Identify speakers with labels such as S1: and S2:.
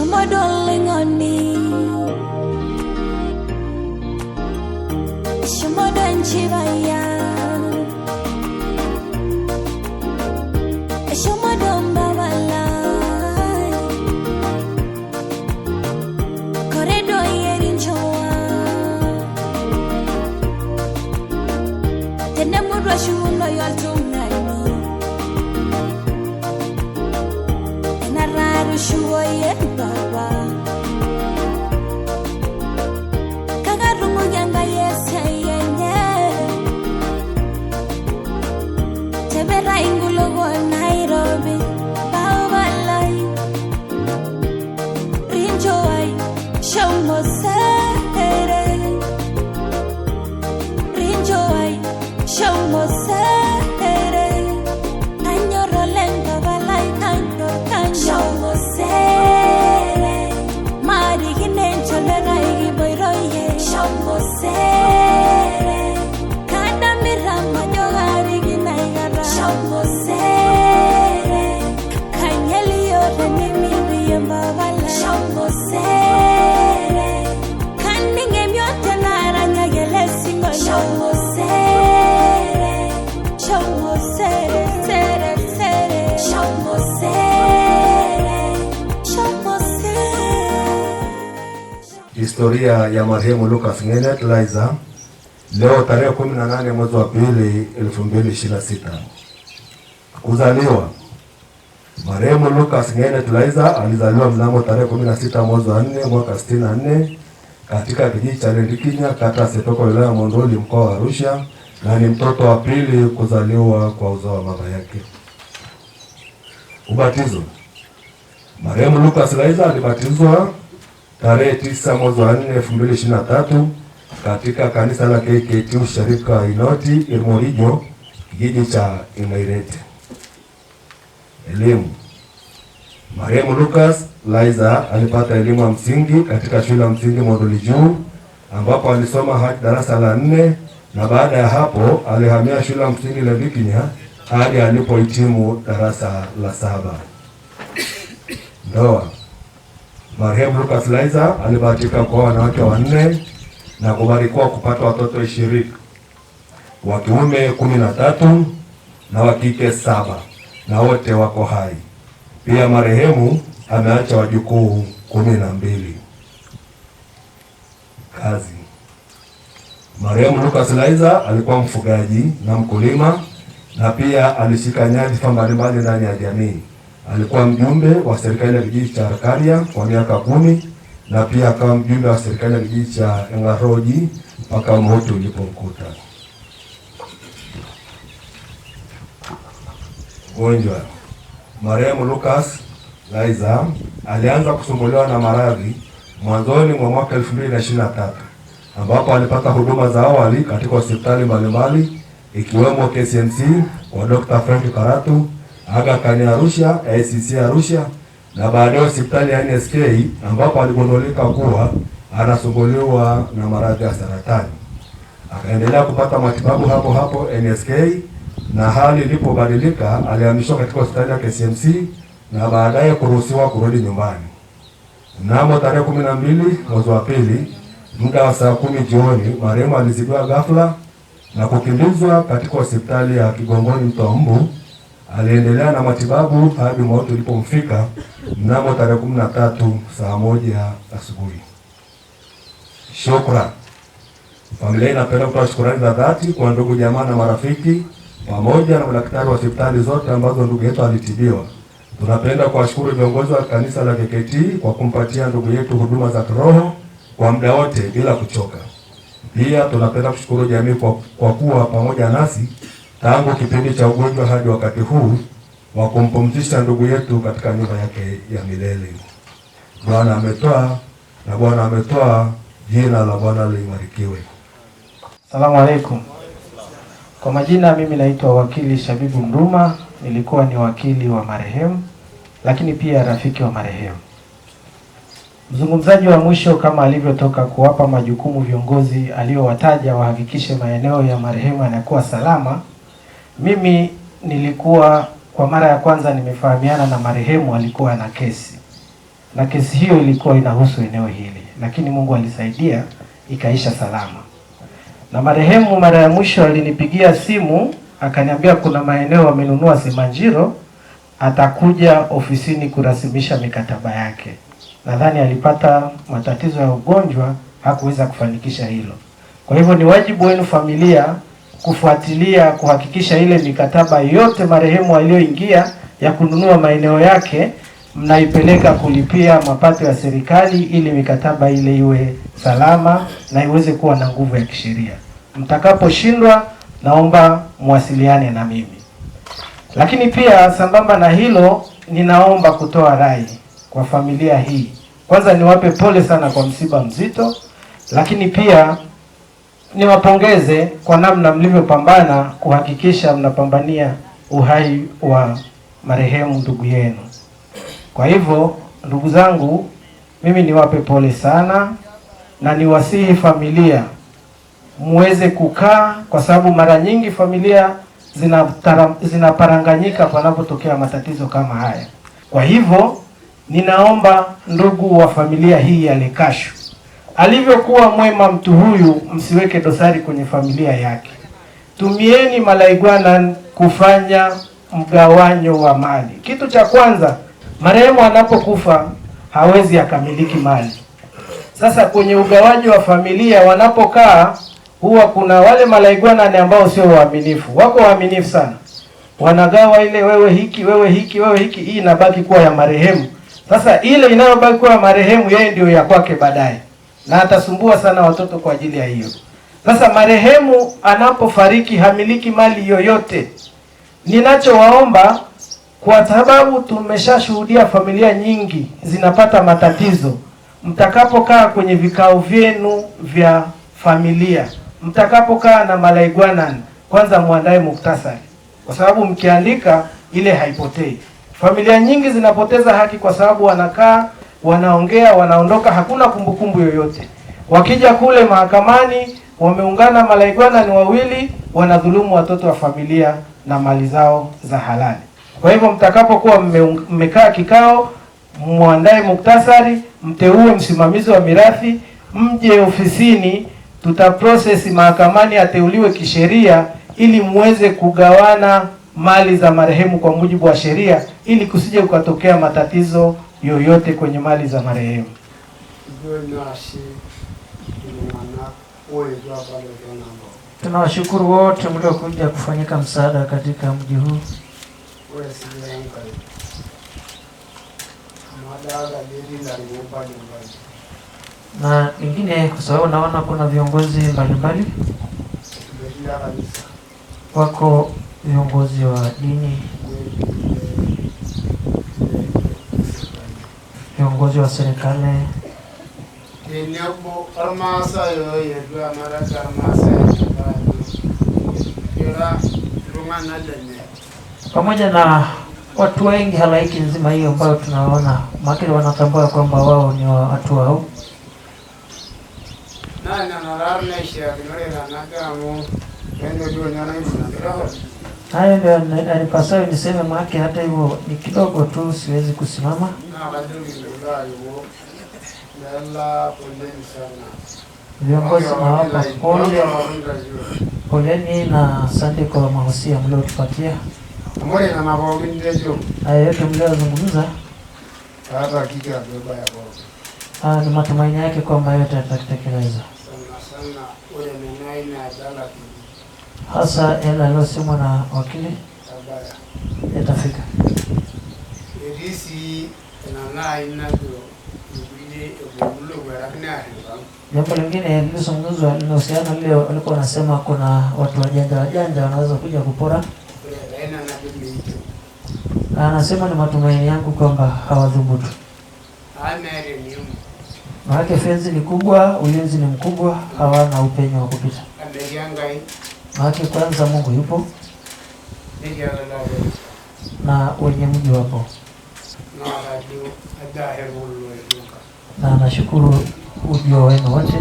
S1: Shoma darling oni Shoma danchivaya Shoma domba wala Koredo yerinchoa Tenemurwa shulo yaltunani Nararu shuo yebaba Kagarungu yanga yesayenye Tebera ingulogo Nairobi Bawalai Rinjoai Shomo sere Rinjoai Shomo sere Anyoro lenga balai kanyo Shomo sere Mari hinencho lerai boiroye Shomo sere Kada mirama jogari ginaigara Shomo sere Kanyeli yore nimi yembabala Shomo sere Kaninge myote naranya gelesi ngo Shomo sere Shomo sere sere sere Shomo sere Shomo sere.
S2: Historia ya marehemu Lucas Ngenet Laizer leo tarehe 18 mwezi wa pili 2026. Kuzaliwa. Marehemu Lucas Ngenet Laizer alizaliwa mnamo tarehe 16 mwezi wa 4 mwaka 64 katika kijiji cha Lendikinya, kata Setoko, wilaya ya Monduli, mkoa wa Arusha, na ni mtoto wa pili kuzaliwa kwa uzao wa baba yake. Ubatizo. Marehemu Lucas Laizer alibatizwa tarehe 9 mwezi wa 4 2023 katika kanisa la KKT Usharika Inoti Irmorijo, kijiji cha Imairete. Elimu. Marehemu Lucas Laizer alipata elimu ya msingi katika shule ya msingi Monduli Juu, ambapo alisoma hadi darasa la 4, na baada ya hapo alihamia shule ya msingi Lendikinya hadi alipohitimu darasa la 7. Ndoa. Marehemu Lucas Laizer alibahatika kuoa wanawake 4 na kubarikiwa kupata watoto 20, wa kiume 13 na wa kike 7, na wote wako hai. Pia marehemu ameacha wajukuu 12. Kazi. Marehemu Lucas Laizer alikuwa mfugaji na mkulima, na pia alishika nyadhifa mbalimbali ndani ya jamii. Alikuwa mjumbe wa serikali ya kijiji cha Arkaria kwa miaka 10, na pia akawa mjumbe wa serikali ya kijiji cha Engaroji mpaka mauti ulipomkuta. Ugonjwa. Marehemu Lucas Laizer alianza kusumbuliwa na maradhi mwanzoni mwa mwaka 2023, ambapo alipata huduma za awali katika hospitali mbalimbali ikiwemo KCMC kwa Dr. Frank Karatu, Aga Khan Arusha, ACC Arusha, na baadaye hospitali ya NSK, ambapo aligundulika kuwa anasumbuliwa na maradhi ya saratani. Akaendelea kupata matibabu hapo hapo NSK, na hali ilipobadilika alihamishwa katika hospitali ya KCMC na baadaye kuruhusiwa kurudi nyumbani. Mnamo tarehe 12 mwezi wa pili muda wa saa 10 jioni, marehemu alizidiwa ghafla na kukimbizwa katika hospitali ya Kigongoni Mto Mbu. Aliendelea na matibabu hadi mauti ulipomfika mnamo tarehe 13 saa 1 asubuhi. Shukrani. Familia inapenda kutoa shukrani za dhati kwa ndugu, jamaa na marafiki pamoja na madaktari wa hospitali zote ambazo ndugu yetu alitibiwa. Tunapenda kuwashukuru viongozi wa kanisa la KKT kwa kumpatia ndugu yetu huduma za kiroho kwa muda wote bila kuchoka. Pia tunapenda kushukuru jamii kwa kuwa pamoja nasi tangu kipindi cha ugonjwa hadi wakati huu wa kumpumzisha ndugu yetu katika nyumba yake ya milele. Bwana ametoa na Bwana ametoa, jina la Bwana libarikiwe.
S3: Asalamu alaykum. Kwa majina mimi naitwa wakili Shabibu Mruma, nilikuwa ni wakili wa marehemu lakini pia rafiki wa marehemu. Mzungumzaji wa mwisho kama alivyotoka kuwapa majukumu viongozi aliyowataja wahakikishe maeneo ya marehemu yanakuwa salama, mimi nilikuwa kwa mara ya kwanza nimefahamiana na marehemu alikuwa na kesi. na kesi hiyo ilikuwa inahusu eneo hili, lakini Mungu alisaidia ikaisha salama. Na marehemu mara ya mwisho alinipigia simu akaniambia kuna maeneo amenunua Simanjiro, atakuja ofisini kurasimisha mikataba yake. Nadhani alipata matatizo ya ugonjwa, hakuweza kufanikisha hilo. Kwa hivyo ni wajibu wenu familia kufuatilia, kuhakikisha ile mikataba yote marehemu aliyoingia ya kununua maeneo yake mnaipeleka kulipia mapato ya serikali, ili mikataba ile iwe salama na iweze kuwa na nguvu ya kisheria. Mtakaposhindwa, naomba muwasiliane na mimi. Lakini pia sambamba na hilo, ninaomba kutoa rai kwa familia hii. Kwanza niwape pole sana kwa msiba mzito, lakini pia niwapongeze kwa namna mlivyopambana kuhakikisha mnapambania uhai wa marehemu ndugu yenu. Kwa hivyo ndugu zangu, mimi niwape pole sana na niwasihi familia muweze kukaa, kwa sababu mara nyingi familia zinaparanganyika panapotokea matatizo kama haya. Kwa hivyo ninaomba ndugu wa familia hii ya Lekashu, alivyokuwa mwema mtu huyu, msiweke dosari kwenye familia yake. Tumieni Malaigwana kufanya mgawanyo wa mali. Kitu cha kwanza, marehemu anapokufa hawezi akamiliki mali. Sasa kwenye ugawaji wa familia wanapokaa, huwa kuna wale Malaigwana ambao sio waaminifu. Wako waaminifu sana, wanagawa ile, wewe hiki, wewe hiki, wewe hiki, hii inabaki kuwa ya marehemu. Sasa ile inayobaki kuwa ya marehemu, yeye ndio ya kwake baadaye, na atasumbua sana watoto kwa ajili ya hiyo. Sasa marehemu anapofariki hamiliki mali yoyote. Ninachowaomba, kwa sababu tumeshashuhudia familia nyingi zinapata matatizo, mtakapokaa kwenye vikao vyenu vya familia, mtakapokaa na Malaigwana, kwanza muandae muktasari, kwa sababu mkiandika ile haipotei. Familia nyingi zinapoteza haki kwa sababu wanakaa, wanaongea, wanaondoka, hakuna kumbukumbu yoyote. Wakija kule mahakamani, wameungana Malaigwana ni wawili, wanadhulumu watoto wa familia na mali zao za halali. Kwa hivyo mtakapokuwa mmekaa kikao, muandae muktasari, mteue msimamizi wa mirathi, mje ofisini, tutaprocess mahakamani, ateuliwe kisheria, ili muweze kugawana mali za marehemu kwa mujibu wa sheria, ili kusije kukatokea matatizo yoyote kwenye mali za marehemu.
S4: Tunawashukuru wote mliokuja kufanyika msaada katika mji huu. Na lingine, kwa sababu naona kuna viongozi mbalimbali, wako viongozi wa dini, viongozi wa serikali, pamoja na watu wengi, halaiki nzima hiyo ambayo tunaona makili wanatambua kwamba wao ni watu wao. Hayo ndio alipasayo niseme, mwake hata hivyo ni kidogo tu, siwezi kusimama. Viongozi nawapa poleni na asante kwa mahusia mliotupatia. Haya yote mliozungumza, ni matumaini yake kwamba yote yatatekeleza, hasa yale aliyosemwa na wakili yatafika. Jambo lingine lilizungumzwa linahusiana leo, walikuwa wanasema kuna watu wajanja wanaweza kuja kupora. Anasema ni matumaini yangu kwamba hawadhubutu. Maana fenzi ni kubwa, ulinzi ni mkubwa, hawana upenyo wa kupita. Maana kwanza Mungu yupo na wenye mji wapo. Na nashukuru ujio wenu wote.